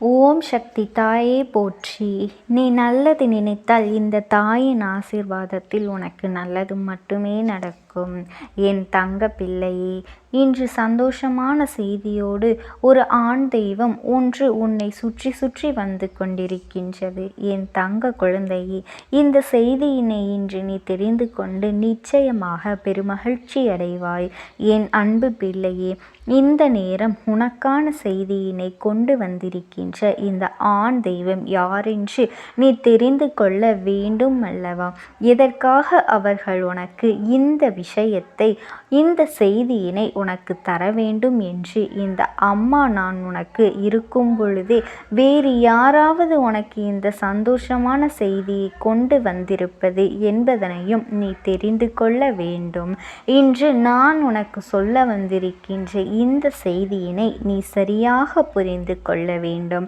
ஓம் சக்தி தாயே போற்றி. நீ நல்லது நினைத்தால் இந்த தாயின் ஆசீர்வாதத்தில் உனக்கு நல்லது மட்டுமே நடக்கும். என் தங்க பிள்ளையே, இன்று சந்தோஷமான செய்தியோடு ஒரு ஆண் தெய்வம் ஒன்று உன்னை சுற்றி சுற்றி வந்து கொண்டிருக்கின்றது. என் தங்க குழந்தையே, இந்த செய்தியினை இன்று நீ தெரிந்து கொண்டு நிச்சயமாக பெருமகிழ்ச்சி அடைவாய். என் அன்பு பிள்ளையே, இந்த நேரம் உனக்கான செய்தியினை கொண்டு வந்திருக்கின்ற இந்த ஆண் தெய்வம் யாரென்று நீ தெரிந்து கொள்ள வேண்டும் அல்லவா? எதற்காக அவர்கள் உனக்கு இந்த விஷயத்தை, இந்த செய்தியினை உனக்கு தர வேண்டும் என்று இந்த அம்மா நான் உனக்கு இருக்கும் பொழுதே வேறு யாராவது உனக்கு இந்த சந்தோஷமான செய்தியை கொண்டு வந்திருப்பது என்பதனையும் நீ தெரிந்து கொள்ள வேண்டும். இன்று நான் உனக்கு சொல்ல வந்திருக்கின்ற இந்த செய்தியினை நீ சரியாக புரிந்து கொள்ள வேண்டும்.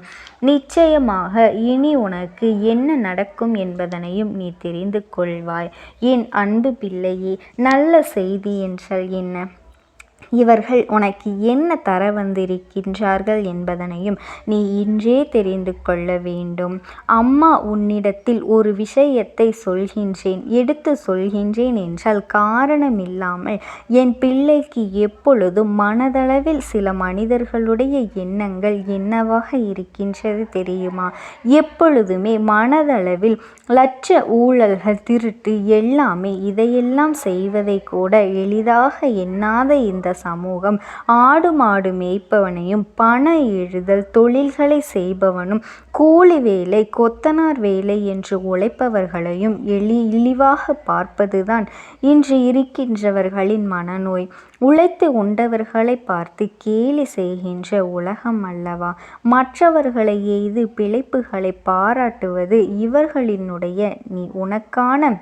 நிச்சயமாக இனி உனக்கு என்ன நடக்கும் என்பதனையும் நீ தெரிந்து கொள்வாய். என் அன்பு பிள்ளையே, நல்ல செய்தி என்றால் என்ன? இவர்கள் உனக்கு என்ன தர வந்திருக்கின்றார்கள் என்பதனையும் நீ இன்றே தெரிந்து கொள்ள வேண்டும். அம்மா உன்னிடத்தில் ஒரு விஷயத்தை சொல்கின்றேன், எடுத்து சொல்கின்றேன் என்றால் காரணமில்லாமல் என் பிள்ளைக்கு எப்பொழுதும் மனதளவில் சில மனிதர்களுடைய எண்ணங்கள் என்னவாக இருக்கின்றது தெரியுமா? எப்பொழுதுமே மனதளவில் லட்ச ஊழல்கள், திருட்டு எல்லாமே இதையெல்லாம் செய்வதை கூட எளிதாக எண்ணாத இந்த சமூகம் ஆடு மாடு மேய்ப்பவனையும், பண எழுதல் தொழில்களை செய்பவனும், கூலி வேலை கொத்தனார் வேலை என்று உழைப்பவர்களையும் இழிவாக பார்ப்பதுதான் இன்று இருக்கின்றவர்களின் மனநோய். உழைத்து உண்டவர்களை பார்த்து கேலி செய்கின்ற உலகம் அல்லவா? மற்றவர்களை எய்து பிழைப்புகளை பாராட்டுவது இவர்களினுடைய உனக்கான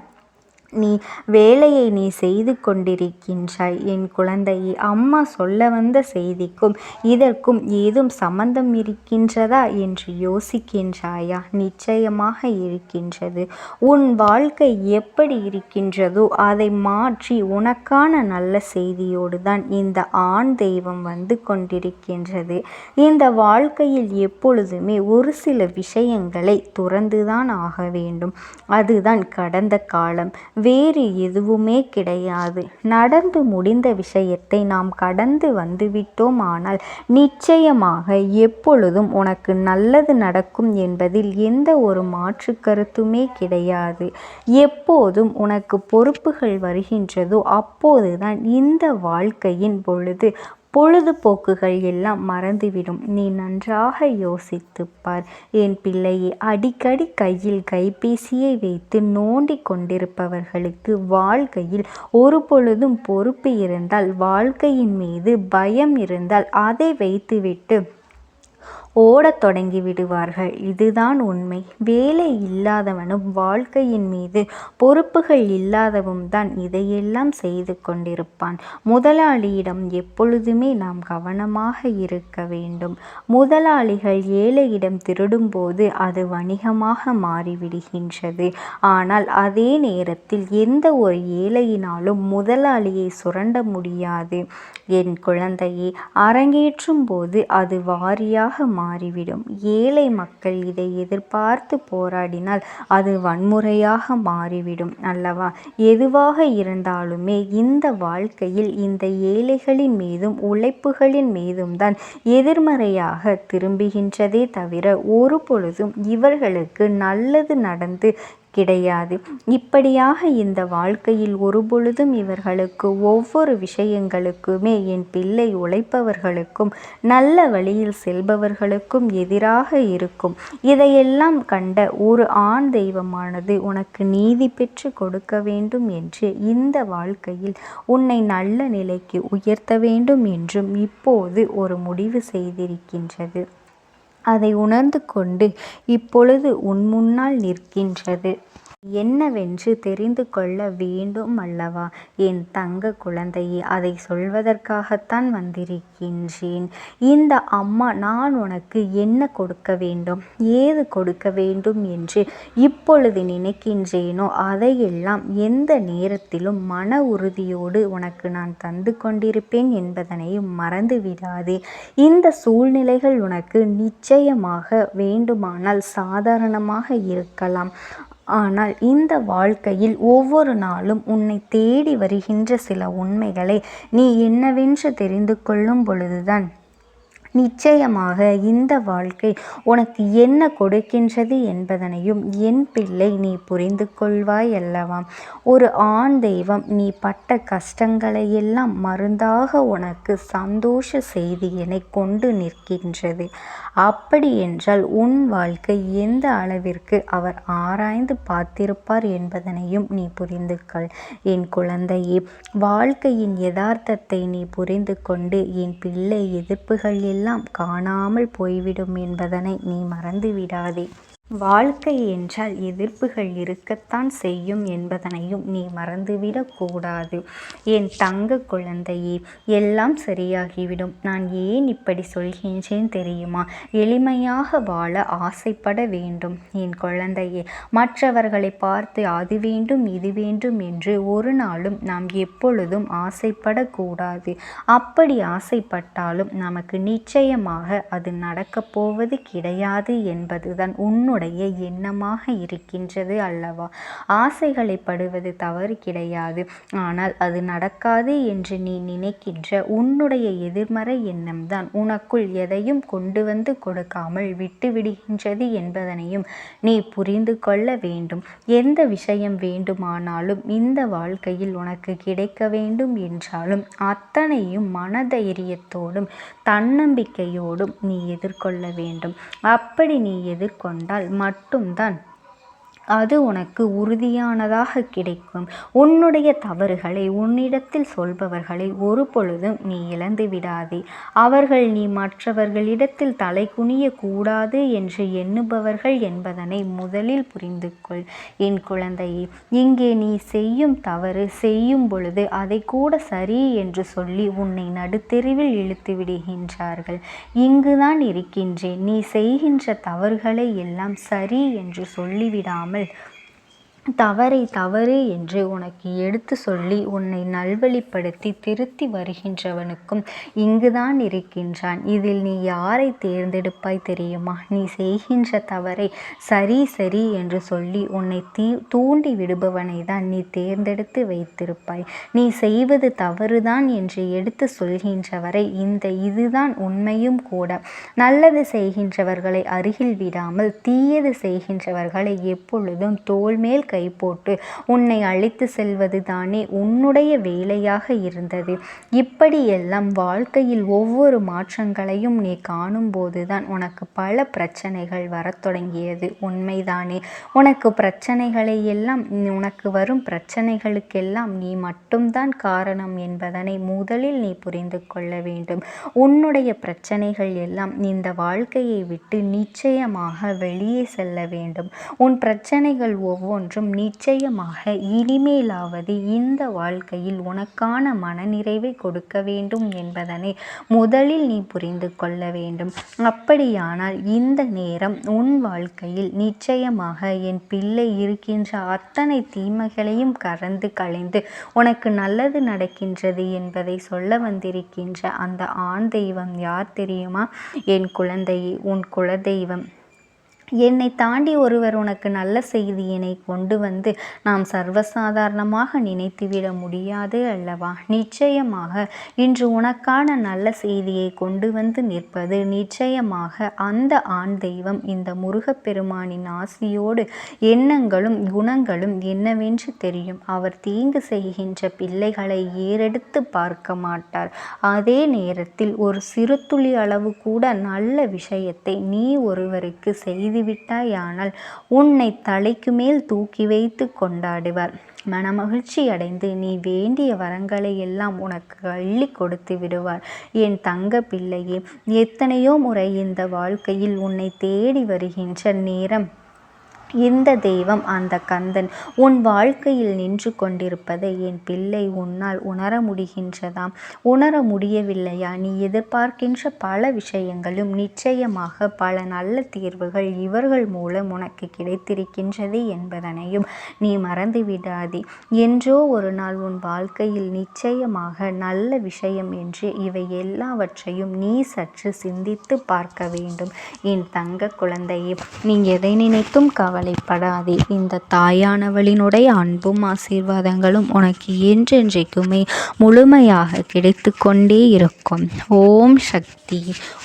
வேலையை நீ செய்து கொண்டிருக்கின்றாய். என் குழந்தையை, அம்மா சொல்ல வந்த செய்திக்கும் இதற்கும் ஏதும் சம்பந்தம் இருக்கின்றதா என்று யோசிக்கின்றாயா? நிச்சயமாக இருக்கின்றது. உன் வாழ்க்கை எப்படி இருக்கின்றதோ அதை மாற்றி உனக்கான நல்ல செய்தியோடு தான் இந்த ஆண் தெய்வம் வந்து கொண்டிருக்கின்றது. இந்த வாழ்க்கையில் எப்பொழுதுமே ஒரு சில விஷயங்களை துறந்துதான் ஆக வேண்டும். அதுதான் கடந்த காலம், வேறு எதுவுமே கிடையாது. நடந்து முடிந்த விஷயத்தை நாம் கடந்து வந்துவிட்டோம். ஆனால் நிச்சயமாக எப்பொழுதும் உனக்கு நல்லது நடக்கும் என்பதில் எந்த ஒரு மாற்று கருத்துமே கிடையாது. எப்போதும் உனக்கு பொறுப்புகள் வருகின்றதோ அப்போதுதான் இந்த வாழ்க்கையின் பொழுதுபோக்குகள் எல்லாம் மறந்துவிடும். நீ நன்றாக யோசித்துப்பார் என் பிள்ளையை. அடிக்கடி கையில் கைபேசியை வைத்து நோண்டி கொண்டிருப்பவர்களுக்கு வாழ்க்கையில் ஒரு பொழுதும் பொறுப்பு இருந்தால், வாழ்க்கையின் மீது பயம் இருந்தால் அதை வைத்துவிட்டு ஓடத் தொடங்கி விடுவார்கள். இதுதான் உண்மை. வேலை இல்லாதவனும் வாழ்க்கையின் மீது பொறுப்புகள் இல்லாதவும் தான் இதையெல்லாம் செய்து கொண்டிருப்பான். முதலாளியிடம் எப்பொழுதுமே நாம் கவனமாக இருக்க வேண்டும். முதலாளிகள் ஏழையிடம் திருடும்போது அது வணிகமாக மாறிவிடுகின்றது. ஆனால் அதே நேரத்தில் எந்த ஒரு ஏழையினாலும் முதலாளியை சுரண்ட முடியாது. என் குழந்தையை, அரங்கேற்றும் போது அது வாரியாக மாறிவிடும். ஏழை மக்கள் இதை எதிர்பார்த்து போராடினால் அது வன்முறையாக மாறிவிடும் அல்லவா? எதுவாக இருந்தாலுமே இந்த வாழ்க்கையில் இந்த ஏழைகளின் மீதும் உழைப்புகளின் மீதும் தான் எதிர்மறையாக திரும்புகின்றதே தவிர ஒரு பொழுதும் இவர்களுக்கு நல்லது நடந்து கிடையாது. இப்படியாக இந்த வாழ்க்கையில் ஒரு பொழுதும் இவர்களுக்கு ஒவ்வொரு விஷயங்களுக்குமே என் பிள்ளை உழைப்பவர்களுக்கும் நல்ல வழியில் செல்பவர்களுக்கும் எதிராக இருக்கும். இதையெல்லாம் கண்ட ஒரு ஆண் தெய்வமானது உனக்கு நீதி பெற்று கொடுக்க வேண்டும் என்று, இந்த வாழ்க்கையில் உன்னை நல்ல நிலைக்கு உயர்த்த வேண்டும் என்றும் இப்போது ஒரு முடிவு செய்திருக்கின்றது. அதை உணர்ந்து கொண்டு இப்பொழுது உன் முன்னால் நிற்கின்றது. என்னவென்று தெரிந்து கொள்ள வேண்டும் அல்லவா? என் தங்க குழந்தையே, அதை சொல்வதற்காகத்தான் வந்திருக்கின்றேன். இந்த அம்மா நான் உனக்கு என்ன கொடுக்க வேண்டும், ஏது கொடுக்க வேண்டும் என்று இப்பொழுது நினைக்கின்றேனோ அதையெல்லாம் எந்த நேரத்திலும் மன உறுதியோடு உனக்கு நான் தந்து கொண்டிருப்பேன் என்பதனையும் மறந்து விடாதே. இந்த சூழ்நிலைகள் உனக்கு நிச்சயமாக வேண்டுமானால் சாதாரணமாக இருக்கலாம். ஆனால் இந்த வாழ்க்கையில் ஒவ்வொரு நாளும் உன்னை தேடி வருகின்ற சில உண்மைகளை நீ என்னவென்று தெரிந்து கொள்ளும் பொழுதுதான் நிச்சயமாக இந்த வாழ்க்கை உனக்கு என்ன கொடுக்கின்றது என்பதனையும் என் பிள்ளை நீ புரிந்து கொள்வாய் அல்லவா? ஒரு ஆண் தெய்வம் நீ பட்ட கஷ்டங்களை எல்லாம் மருந்தாக உனக்கு சந்தோஷ செய்தியினை கொண்டு நிற்கின்றது. அப்படி என்றால் உன் வாழ்க்கை எந்த அளவிற்கு அவர் ஆராய்ந்து பார்த்திருப்பார் என்பதனையும் நீ புரிந்து கொள். என் குழந்தையே, வாழ்க்கையின் யதார்த்தத்தை நீ புரிந்து கொண்டு என் பிள்ளை எதிர்ப்புகள் எல்லாம் காணாமல் போய்விடும் என்பதனை நீ மறந்து விடாதே. வாழ்க்கை என்றால் எதிர்ப்புகள் இருக்கத்தான் செய்யும் என்பதனையும் நீ மறந்துவிடக்கூடாது. என் தங்க குழந்தையே, எல்லாம் சரியாகிவிடும். நான் ஏன் இப்படி சொல்கின்றேன் தெரியுமா? எளிமையாக வாழ ஆசைப்பட வேண்டும் என் குழந்தையே. மற்றவர்களை பார்த்து அது வேண்டும் இது வேண்டும் என்று ஒரு நாளும் நாம் எப்பொழுதும் ஆசைப்படக்கூடாது. அப்படி ஆசைப்பட்டாலும் நமக்கு நிச்சயமாக அது நடக்கப் போவது கிடையாது என்பதுதான் உன்னுடைய எண்ணமாக இருக்கின்றது அல்லவா? ஆசைகளை படுவது தவறு கிடையாது. ஆனால் அது நடக்காது என்று நீ நினைக்கின்ற உன்னுடைய எதிர்மறை எண்ணம்தான் உனக்குள் எதையும் கொண்டு வந்து கொடுக்காமல் விட்டு விடுகின்றது என்பதனையும் நீ புரிந்து கொள்ள வேண்டும். எந்த விஷயம் வேண்டுமானாலும் இந்த வாழ்க்கையில் உனக்கு கிடைக்க வேண்டும் என்றாலும் அத்தனையும் மனதைரியத்தோடும் தன்னம்பிக்கையோடும் நீ எதிர்கொள்ள வேண்டும். அப்படி நீ எதிர்கொண்டால் மட்டும்தான் அது உனக்கு உறுதியானதாக கிடைக்கும். உன்னுடைய தவறுகளை உன்னிடத்தில் சொல்பவர்களை ஒரு பொழுதும் நீ இழந்து விடாதே. அவர்கள் நீ மற்றவர்களிடத்தில் தலை குனிய கூடாது என்று எண்ணுபவர்கள் என்பதனை முதலில் புரிந்து கொள். என் குழந்தையே, இங்கே நீ செய்யும் தவறு செய்யும் பொழுது அதை கூட சரி என்று சொல்லி உன்னை நடுத்தெருவில் இழுத்து விடுகின்றார்கள். இங்குதான் இருக்கின்றேன். நீ செய்கின்ற தவறுகளை எல்லாம் சரி என்று சொல்லிவிடாமல் தவறை தவறு என்று உனக்கு எடுத்து சொல்லி உன்னை நல்வழிப்படுத்தி திருத்தி வருகின்றவனுக்கும் இங்குதான் இருக்கின்றான். இதில் நீ யாரை தேர்ந்தெடுப்பாய் தெரியுமா? நீ செய்கின்ற தவறை சரி சரி என்று சொல்லி உன்னை தூண்டி விடுபவனை தான் நீ தேர்ந்தெடுத்து வைத்திருப்பாய். நீ செய்வது தவறுதான் என்று எடுத்து சொல்கின்றவரை இதுதான் உண்மையும் கூட. நல்லது செய்கின்றவர்களை அருகில் விடாமல் தீயது செய்கின்றவர்களை எப்பொழுதும் தோள்மேல் கை போட்டு உன்னை அழைத்து செல்வது தானே உன்னுடைய வேலையாக இருந்தது. இப்படியெல்லாம் வாழ்க்கையில் ஒவ்வொரு மாற்றங்களையும் நீ காணும் போதுதான் உனக்கு பல பிரச்சனைகள் வரத் தொடங்கியது. உண்மைதானே? உனக்கு பிரச்சனைகளை எல்லாம் உனக்கு வரும் பிரச்சனைகளுக்கெல்லாம் நீ மட்டும்தான் காரணம் என்பதனை முதலில் நீ புரிந்து கொள்ள வேண்டும். உன்னுடைய பிரச்சனைகள் எல்லாம் இந்த வாழ்க்கையை விட்டு நிச்சயமாக வெளியே செல்ல வேண்டும். உன் பிரச்சனைகள் ஒவ்வொன்றும் நிச்சயமாக இனிமேலாவது இந்த வாழ்க்கையில் உனக்கான மனநிறைவை கொடுக்க வேண்டும் என்பதனை முதலில் நீ புரிந்து கொள்ள வேண்டும். அப்படியானால் இந்த நேரம் உன் வாழ்க்கையில் நிச்சயமாக என் பிள்ளை இருக்கின்ற அத்தனை தீமைகளையும் கறந்து களைந்து உனக்கு நல்லது நடக்கின்றது என்பதை சொல்ல வந்திருக்கின்ற அந்த ஆண் தெய்வம் யார் தெரியுமா? என் குழந்தையே, உன் குலதெய்வம். என்னை தாண்டி ஒருவர் உனக்கு நல்ல செய்தியினை கொண்டு வந்து நாம் சர்வசாதாரணமாக நினைத்துவிட முடியாது அல்லவா? நிச்சயமாக இன்று உனக்கான நல்ல செய்தியை கொண்டு வந்து நிற்பது நிச்சயமாக அந்த ஆண் தெய்வம் இந்த முருகப்பெருமானின் ஆசியோடு. எண்ணங்களும் குணங்களும் என்னவென்று தெரியும். அவர் தீங்கு செய்கின்ற பிள்ளைகளை ஏறெடுத்து பார்க்க மாட்டார். அதே நேரத்தில் ஒரு சிறு துளி அளவு கூட நல்ல விஷயத்தை நீ ஒருவருக்கு செய்து விட்டாயானால் உன்னை தலைக்கு மேல் தூக்கி வைத்து கொண்டாடுவார். மனமகிழ்ச்சி அடைந்து நீ வேண்டிய வரங்களை எல்லாம் உனக்கு அள்ளி கொடுத்து விடுவார். என் தங்க பிள்ளையே, எத்தனையோ முறை இந்த வாழ்க்கையில் உன்னை தேடி வருகின்ற நேரம் இந்த தெய்வம் அந்த கந்தன் உன் வாழ்க்கையில் நின்று கொண்டிருப்பதை என் பிள்ளை உன்னால் உணர முடிகின்றதாம். உணர முடியவில்லையா? நீ எதிர்பார்க்கின்ற பல விஷயங்களும் நிச்சயமாக பல நல்ல தீர்வுகள் இவர்கள் மூலம் உனக்கு கிடைத்திருக்கின்றது என்பதனையும் நீ மறந்துவிடாதே. என்றோ ஒரு நாள் உன் வாழ்க்கையில் நிச்சயமாக நல்ல விஷயம் என்று இவை எல்லாவற்றையும் நீ சற்று சிந்தித்து பார்க்க வேண்டும். என் தங்க குழந்தையே, நீ எதை நினைத்தும் கவலைப்படாதே. இந்த தாயானவளினுடைய அன்பும் ஆசீர்வாதங்களும் உனக்கு என்றென்றைக்குமே முழுமையாக கிடைத்து கொண்டே இருக்கும். ஓம் சக்தி.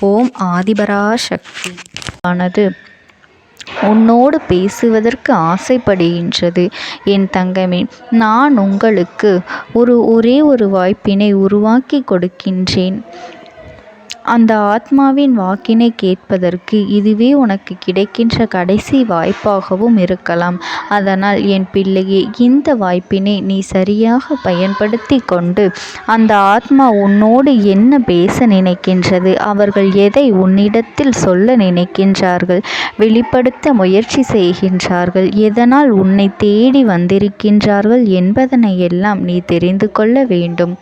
ஓம் ஆதிபரா சக்தி ஆனது உன்னோடு பேசுவதற்கு ஆசைப்படுகின்றது. என் தங்கமே, நான் உங்களுக்கு ஒரே ஒரு வாய்ப்பினை உருவாக்கி கொடுக்கின்றேன். அந்த ஆத்மாவின் வாக்கினை கேட்பதற்கு இதுவே உனக்கு கிடைக்கின்ற கடைசி வாய்ப்பாகவும் இருக்கலாம். அதனால் என் பிள்ளையே, இந்த வாய்ப்பினை நீ சரியாக பயன்படுத்தி கொண்டு அந்த ஆத்மா உன்னோடு என்ன பேச நினைக்கின்றது, அவர்கள் எதை உன்னிடத்தில் சொல்ல நினைக்கின்றார்கள், வெளிப்படுத்த முயற்சி செய்கின்றார்கள், எதனால் உன்னை தேடி வந்திருக்கின்றார்கள் என்பதனை எல்லாம் நீ தெரிந்து கொள்ள வேண்டும்.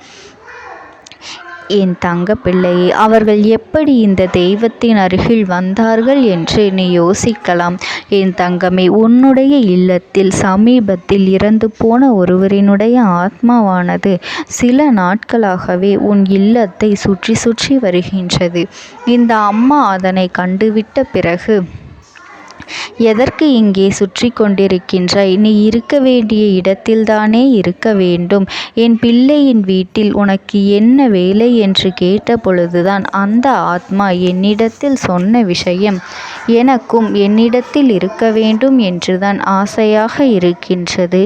என் தங்க பிள்ளையே, அவர்கள் எப்படி இந்த தெய்வத்தின் அருகில் வந்தார்கள் என்று நீ யோசிக்கலாம். என் தங்கமே, உன்னுடைய இல்லத்தில் சமீபத்தில் இறந்து போன ஒருவரினுடைய ஆத்மாவானது சில நாட்களாகவே உன் இல்லத்தை சுற்றி சுற்றி வருகின்றது. இந்த அம்மா அதனை கண்டுவிட்ட பிறகு, எதற்கு இங்கே சுற்றி கொண்டிருக்கின்றாய்? நீ இருக்க வேண்டிய இடத்தில்தானே இருக்க வேண்டும். என் பிள்ளையின் வீட்டில் உனக்கு என்ன வேலை என்று கேட்ட பொழுதுதான் அந்த ஆத்மா என்னிடத்தில் சொன்ன விஷயம், எனக்கும் என்னிடத்தில் இருக்க வேண்டும் என்றுதான் ஆசையாக இருக்கின்றது.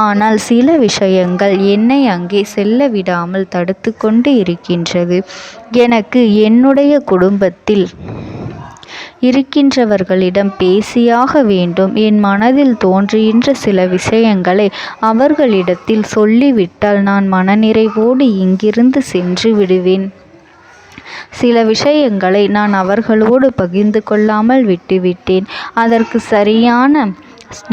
ஆனால் சில விஷயங்கள் என்னை அங்கே செல்ல விடாமல் தடுத்து கொண்டு இருக்கின்றது. எனக்கு என்னுடைய குடும்பத்தில் இருக்கின்றவர்களிடம் பேசியாக வேண்டும். என் மனதில் தோன்றுகின்ற சில விஷயங்களை அவர்களிடத்தில் சொல்லிவிட்டால் நான் மனநிறைவோடு இங்கிருந்து சென்று விடுவேன். சில விஷயங்களை நான் அவர்களோடு பகிர்ந்து கொள்ளாமல் விட்டுவிட்டேன். அதற்கு சரியான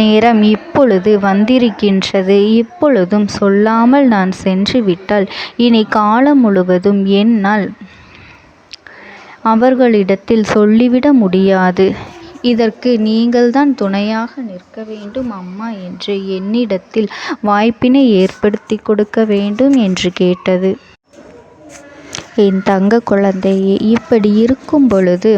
நேரம் இப்பொழுது வந்திருக்கின்றது. இப்பொழுதும் சொல்லாமல் நான் சென்று விட்டால் இனி காலம் முழுவதும் என்னால் அவர்களிடத்தில் சொல்லிவிட முடியாது. இதற்கு நீங்கள்தான் துணையாக நிற்க வேண்டும் அம்மா என்று என்னிடத்தில் வாய்ப்பினை ஏற்படுத்தி கொடுக்க வேண்டும் என்று கேட்டது. என் தங்க குழந்தையே, இப்படி இருக்கும் பொழுது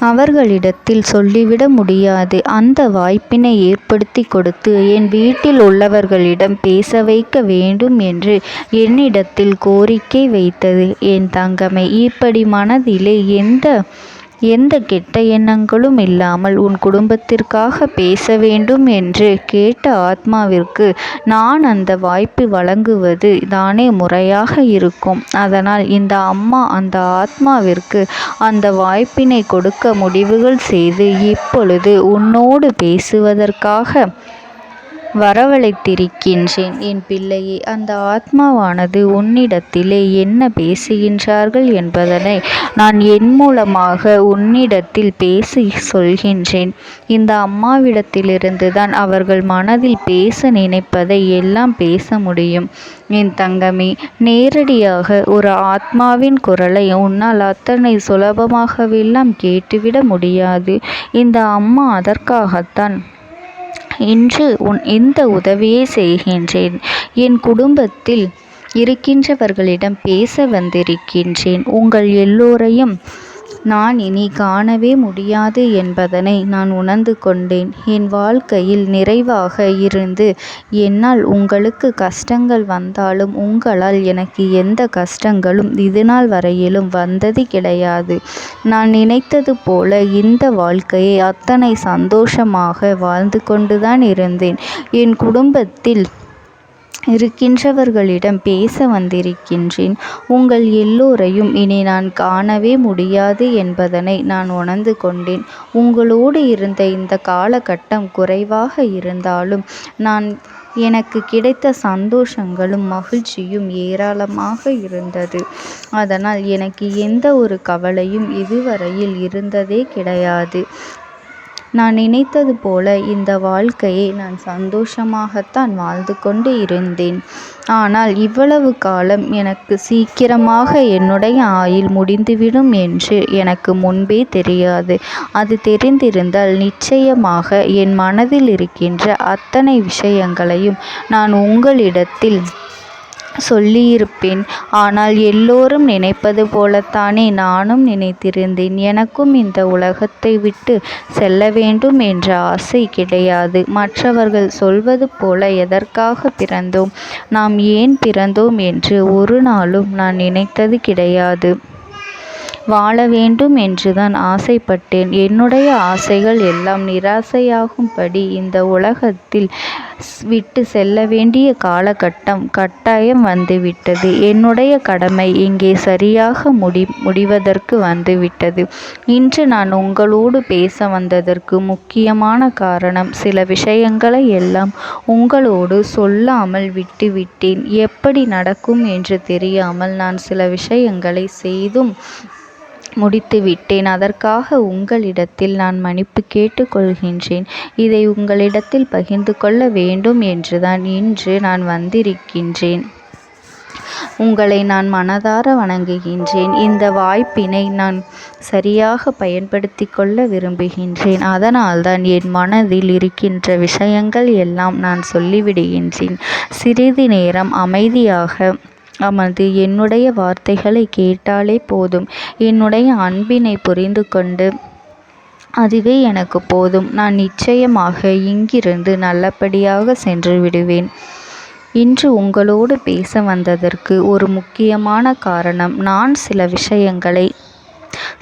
அவர்களிடத்தில் சொல்லிவிட முடியாது. அந்த வாய்ப்பினை ஏற்படுத்தி கொடுத்து என் வீட்டில் உள்ளவர்களிடம் பேச வைக்க வேண்டும் என்று என்னிடத்தில் கோரிக்கை வைத்தது. என் தங்கமே, இப்படி மனதிலே எந்த கெட்ட எண்ணங்களும் இல்லாமல் உன் குடும்பத்திற்காக பேச வேண்டும் என்று கேட்ட ஆத்மாவிற்கு நான் அந்த வாய்ப்பு வழங்குவது தானே முறையாக இருக்கும். அதனால் இந்த அம்மா அந்த ஆத்மாவிற்கு அந்த வாய்ப்பினை கொடுக்க முடிவுகள் செய்து இப்பொழுது உன்னோடு பேசுவதற்காக வரவழைத்திருக்கின்றேன். என் பிள்ளையே, அந்த ஆத்மாவானது உன்னிடத்திலே என்ன பேசுகின்றார்கள் என்பதனை நான் என் மூலமாக உன்னிடத்தில் பேசி சொல்கின்றேன். இந்த அம்மாவிடத்திலிருந்து தான் அவர்கள் மனதில் பேச நினைப்பதை எல்லாம் பேச முடியும். என் தங்கமே, நேரடியாக ஒரு ஆத்மாவின் குரலை உன்னால் அத்தனை சுலபமாகவெல்லாம் கேட்டுவிட முடியாது. இந்த அம்மா அதற்காகத்தான் இன்று இந்த உதவியை செய்கின்றேன். என் குடும்பத்தில் இருக்கின்றவர்களிடம் பேச வந்திருக்கின்றேன். உங்கள் எல்லோரையும் நான் இனி காணவே முடியாது என்பதனை நான் உணர்ந்து கொண்டேன். என் வாழ்க்கையில் நிறைவாக இருந்து என்னால் உங்களுக்கு கஷ்டங்கள் வந்தாலும் உங்களால் எனக்கு எந்த கஷ்டங்களும் இதுநாள் வரையிலும் வந்தது கிடையாது. நான் நினைத்தது போல இந்த வாழ்க்கையை அத்தனை சந்தோஷமாக வாழ்ந்து கொண்டுதான் இருந்தேன். என் குடும்பத்தில் இருக்கின்றவர்களிடம் பேச வந்திருக்கின்றேன். உங்கள் எல்லோரையும் இனி நான் காணவே முடியாது என்பதனை நான் உணர்ந்து கொண்டேன். உங்களோடு இருந்த இந்த காலகட்டம் குறைவாக இருந்தாலும் எனக்கு கிடைத்த சந்தோஷங்களும் மகிழ்ச்சியும் ஏராளமாக இருந்தது. அதனால் எனக்கு எந்த ஒரு கவலையும் இதுவரையில் இருந்ததே கிடையாது. நான் நினைத்தது போல இந்த வாழ்க்கையை நான் சந்தோஷமாகத்தான் வாழ்ந்து கொண்டு இருந்தேன். ஆனால் இவ்வளவு காலம் எனக்கு சீக்கிரமாக என்னுடைய ஆயுள் முடிந்துவிடும் என்று எனக்கு முன்பே தெரியாது. அது தெரிந்திருந்தால் நிச்சயமாக என் மனதில் இருக்கின்ற அத்தனை விஷயங்களையும் நான் உங்களிடத்தில் சொல்லியிருப்பேன். ஆனால் எல்லோரும் நினைப்பது போலத்தானே நானும் நினைத்திருந்தேன். எனக்கும் இந்த உலகத்தை விட்டு செல்ல வேண்டும் என்ற ஆசை கிடையாது. மற்றவர்கள் சொல்வது போல எதற்காக பிறந்தோம், நாம் ஏன் பிறந்தோம் என்று ஒரு நாளும் நான் நினைத்தது கிடையாது. வாழ வேண்டும் என்றுதான் ஆசைப்பட்டேன். என்னுடைய ஆசைகள் எல்லாம் நிராசையாகும்படி இந்த உலகத்தில் விட்டு செல்ல வேண்டிய காலகட்டம் கட்டாயம் வந்துவிட்டது. என்னுடைய கடமை இங்கே சரியாக முடிவதற்கு வந்துவிட்டது. இன்று நான் உங்களோடு பேச வந்ததற்கு முக்கியமான காரணம், சில விஷயங்களை எல்லாம் உங்களோடு சொல்லாமல் விட்டுவிட்டேன். எப்படி நடக்கும் என்று தெரியாமல் நான் சில விஷயங்களை செய்தும் முடித்துவிட்டேன். அதற்காக உங்களிடத்தில் நான் மன்னிப்பு கேட்டுக்கொள்கின்றேன். இதை உங்களிடத்தில் பகிர்ந்து கொள்ள வேண்டும் என்றுதான் இன்று நான் வந்திருக்கின்றேன். உங்களை நான் மனதார வணங்குகின்றேன். இந்த வாய்ப்பினை நான் சரியாக பயன்படுத்தி கொள்ள விரும்புகின்றேன். அதனால்தான் என் மனதில் இருக்கின்ற விஷயங்கள் எல்லாம் நான் சொல்லிவிடுகின்றேன். சிறிது நேரம் அமைதியாக அமர்ந்து என்னுடைய வார்த்தைகளை கேட்டாலே போதும். என்னுடைய அன்பினை புரிந்து கொண்டு அதுவே எனக்கு போதும். நான் நிச்சயமாக இங்கிருந்து நல்லபடியாக சென்று விடுவேன். இன்று உங்களோடு பேச வந்ததற்கு ஒரு முக்கியமான காரணம், நான் சில விஷயங்களை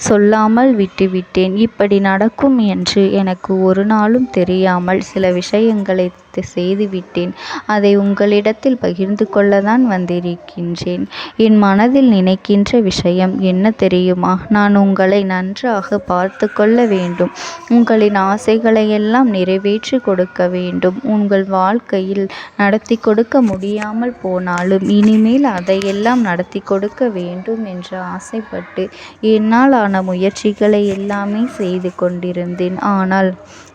சொல்லாமல் விட்டுவிட்டேன். இப்படி நடக்கும் என்று எனக்கு ஒரு நாளும் தெரியாமல் சில விஷயங்களை செய்துவிட்டேன். அதை உங்களிடத்தில் பகிர்ந்து கொள்ளத்தான் வந்திருக்கின்றேன். என் மனதில் நினைக்கின்ற விஷயம் என்ன தெரியுமா? நான் உங்களை நன்றாக பார்த்து கொள்ள வேண்டும். உங்களின் ஆசைகளை எல்லாம் நிறைவேற்றி கொடுக்க வேண்டும். உங்கள் வாழ்க்கையில் நடத்தி கொடுக்க முடியாமல் போனாலும் இனிமேல் அதையெல்லாம் நடத்தி கொடுக்க வேண்டும் என்று ஆசைப்பட்டு என்னால் ஆன முயற்சிகளை எல்லாமே செய்து கொண்டிருந்தேன். ஆனால்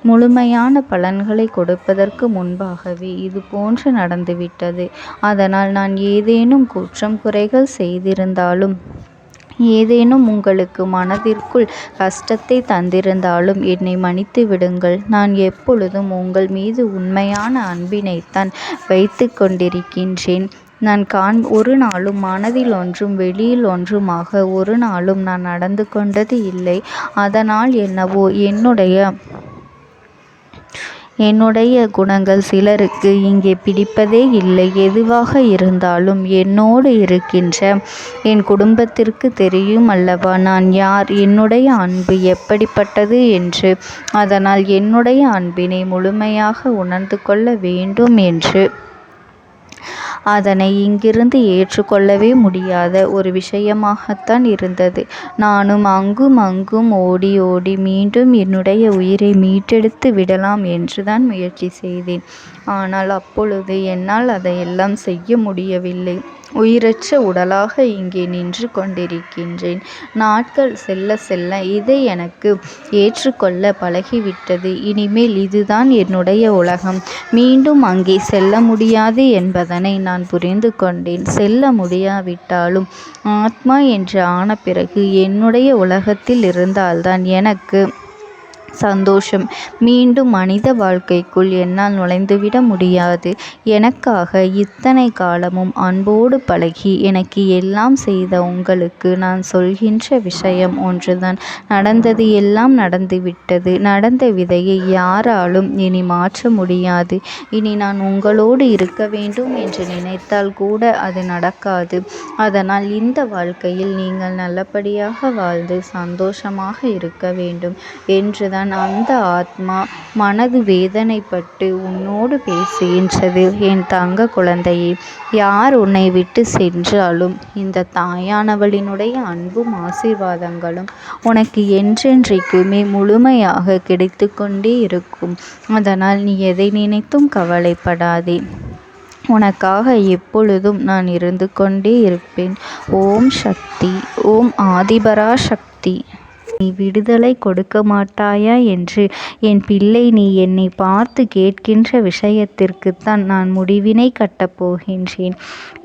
முழுமையான பலன்களை கொடுப்பதற்கு முன்பாகவே இது போன்று நடந்துவிட்டது. அதனால் நான் ஏதேனும் குற்றம் குறைகள் செய்திருந்தாலும், ஏதேனும் உங்களுக்கு மனதிற்குள் கஷ்டத்தை தந்திருந்தாலும் என்னை மன்னித்து விடுங்கள். நான் எப்பொழுதும் உங்கள் மீது உண்மையான அன்பினைத்தான் வைத்து கொண்டிருக்கின்றேன். நான் ஒரு நாளும் மனதில் ஒன்றும் வெளியில் ஒன்றுமாக ஒரு நாளும் நான் நடந்து கொண்டது இல்லை. அதனால் என்னவோ என்னுடைய குணங்கள் சிலருக்கு இங்கே பிடிப்பதே இல்லை. எதுவாக இருந்தாலும் என்னோடு இருக்கின்ற என் குடும்பத்திற்கு தெரியும் அல்லவா நான் யார், என்னுடைய அன்பு எப்படிப்பட்டது என்று. அதனால் என்னுடைய அன்பினை முழுமையாக உணர்ந்து கொள்ள வேண்டும் என்று அதனை இங்கிருந்து ஏற்றுக்கொள்ளவே முடியாத ஒரு விஷயமாகத்தான் இருந்தது. நானும் அங்கும் அங்கும் ஓடி ஓடி மீண்டும் என்னுடைய உயிரை மீட்டெடுத்து விடலாம் என்றுதான் முயற்சி செய்தேன். ஆனால் அப்பொழுது என்னால் அதையெல்லாம் செய்ய முடியவில்லை. உயிரற்ற உடலாக இங்கே நின்று கொண்டிருக்கின்றேன். நாட்கள் செல்ல செல்ல இதை எனக்கு ஏற்றுக்கொள்ள பழகிவிட்டது. இனிமேல் இதுதான் என்னுடைய உலகம். மீண்டும் அங்கே செல்ல முடியாது என்பதனை நான் புரிந்து கொண்டேன். செல்ல முடியாவிட்டாலும் ஆத்மா என்று ஆன பிறகு என்னுடைய உலகத்தில் இருந்தால்தான் எனக்கு சந்தோஷம். மீண்டும் மனித வாழ்க்கைக்குள் என்னால் நுழைந்துவிட முடியாது. எனக்காக இத்தனை காலமும் அன்போடு பழகி எனக்கு எல்லாம் செய்த உங்களுக்கு நான் சொல்கின்ற விஷயம் ஒன்றுதான். நடந்தது எல்லாம் நடந்துவிட்டது. நடந்த விதையை யாராலும் இனி மாற்ற முடியாது. இனி நான் உங்களோடு இருக்க வேண்டும் என்று நினைத்தால் கூட அது நடக்காது. அதனால் இந்த வாழ்க்கையில் நீங்கள் நல்லபடியாக வாழ்ந்து சந்தோஷமாக இருக்க வேண்டும் என்றுதான் அந்த ஆத்மா மனது வேதனைப்பட்டு உன்னோடு பேசுகின்றது. என் தங்க குழந்தையே, யார் உன்னை விட்டு சென்றாலும் இந்த தாயானவளினுடைய அன்பும் ஆசீர்வாதங்களும் உனக்கு என்றென்றைக்குமே முழுமையாக கிடைத்து கொண்டே இருக்கும். அதனால் நீ எதை நினைத்தும் கவலைப்படாதே. உனக்காக எப்பொழுதும் நான் இருந்து கொண்டே இருப்பேன். ஓம் சக்தி. ஓம் ஆதிபரா சக்தி. நீ விடுதலை கொடுக்க மாட்டாயா என்று என் பிள்ளை, நீ என்னை பார்த்து கேட்கின்ற விஷயத்திற்குத்தான் நான் முடிவினை கட்டப் போகின்றேன்.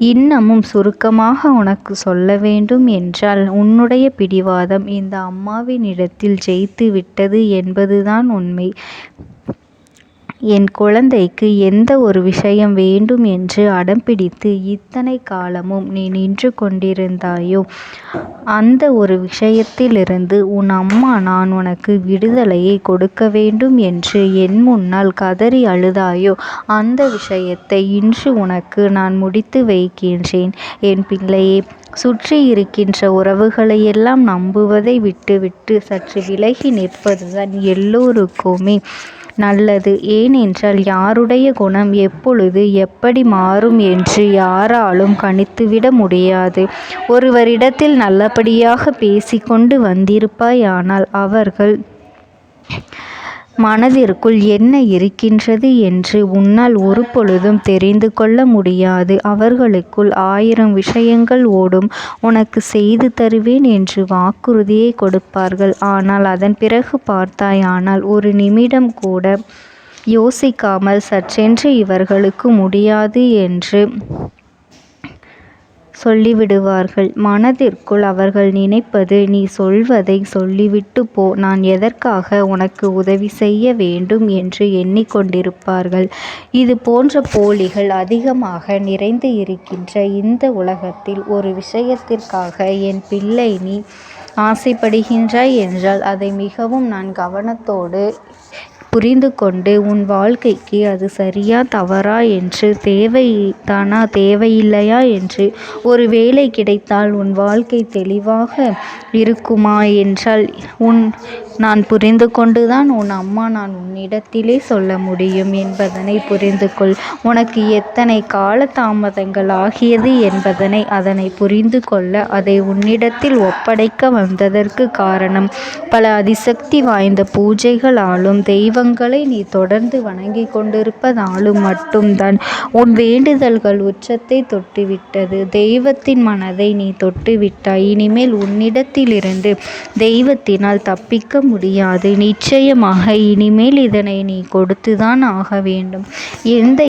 இன்னமும் சுருக்கமாக உனக்கு சொல்ல வேண்டும் என்றால், உன்னுடைய பிடிவாதம் இந்த அம்மாவினிடத்தில் ஜெயித்து விட்டது என்பதுதான் உண்மை. என் குழந்தைக்கு எந்த ஒரு விஷயம் வேண்டும் என்று அடம்பிடித்து இத்தனை காலமும் நீ நின்று கொண்டிருந்தாயோ, அந்த ஒரு விஷயத்திலிருந்து உன் அம்மா நான் உனக்கு விடுதலையை கொடுக்க வேண்டும் என்று என் முன்னால் கதறி அழுதாயோ, அந்த விஷயத்தை இன்று உனக்கு நான் முடித்து வைக்கின்றேன். என் பிள்ளையே, சுற்றி இருக்கின்ற உறவுகளையெல்லாம் நம்புவதை விட்டுவிட்டு சற்று விலகி நிற்பதுதான் எல்லோருக்குமே நல்லது. ஏனென்றால் யாருடைய குணம் எப்பொழுது எப்படி மாறும் என்று யாராலும் கணித்துவிட முடியாது. ஒருவரிடத்தில் நல்லபடியாக பேசிக்கொண்டு வந்திருப்பாயானால் அவர்கள் மனதிற்குள் என்ன இருக்கின்றது என்று உன்னால் ஒரு பொழுதும் தெரிந்து கொள்ள முடியாது. அவர்களுக்குள் 1000 விஷயங்கள் ஓடும். உனக்கு செய்து தருவேன் என்று வாக்குறுதியை கொடுப்பார்கள். ஆனால் அதன் பிறகு பார்த்தாயானால் ஒரு நிமிடம் கூட யோசிக்காமல் சற்றென்று இவர்களுக்கு முடியாது என்று சொல்லிவிடுவார்கள். மனதிற்குள் அவர்கள் நினைப்பது, நீ சொல்வதை சொல்லிவிட்டு போ, நான் எதற்காக உனக்கு உதவி செய்ய வேண்டும் என்று எண்ணிக்கொண்டிருப்பார்கள். இது போன்ற போலிகள் அதிகமாக நிறைந்து இருக்கின்ற இந்த உலகத்தில் ஒரு விஷயத்திற்காக என் பிள்ளை நீ ஆசைப்படுகின்றாய் என்றால் அதை மிகவும் நான் கவனத்தோடு புரிந்து கொண்டு உன் வாழ்க்கைக்கு அது சரியா தவறா என்று, தேவைதானா தேவையில்லையா என்று, ஒரு வேலை கிடைத்தால் உன் வாழ்க்கை தெளிவாக இருக்குமா என்றால் நான் புரிந்து கொண்டுதான் உன் அம்மா நான் உன்னிடத்திலே சொல்ல முடியும் என்பதனை புரிந்து கொள். உனக்கு எத்தனை கால தாமதங்கள் ஆகியது என்பதனை அதனை புரிந்து கொள்ள அதை உன்னிடத்தில் ஒப்படைக்க வந்ததற்கு காரணம், பல அதிசக்தி வாய்ந்த பூஜைகளாலும் தெய்வங்களை நீ தொடர்ந்து வணங்கி கொண்டிருப்பதாலும் மட்டும்தான் உன் வேண்டுதல்கள் உச்சத்தை தொட்டுவிட்டது. தெய்வத்தின் மனதை நீ தொட்டுவிட்டாய். இனிமேல் உன்னிடத்திலிருந்து தெய்வத்தினால் தப்பிக்க முடியாது. நிச்சயமாக இனிமேல் இதனை நீ கொடுத்துதான் ஆக வேண்டும். எந்த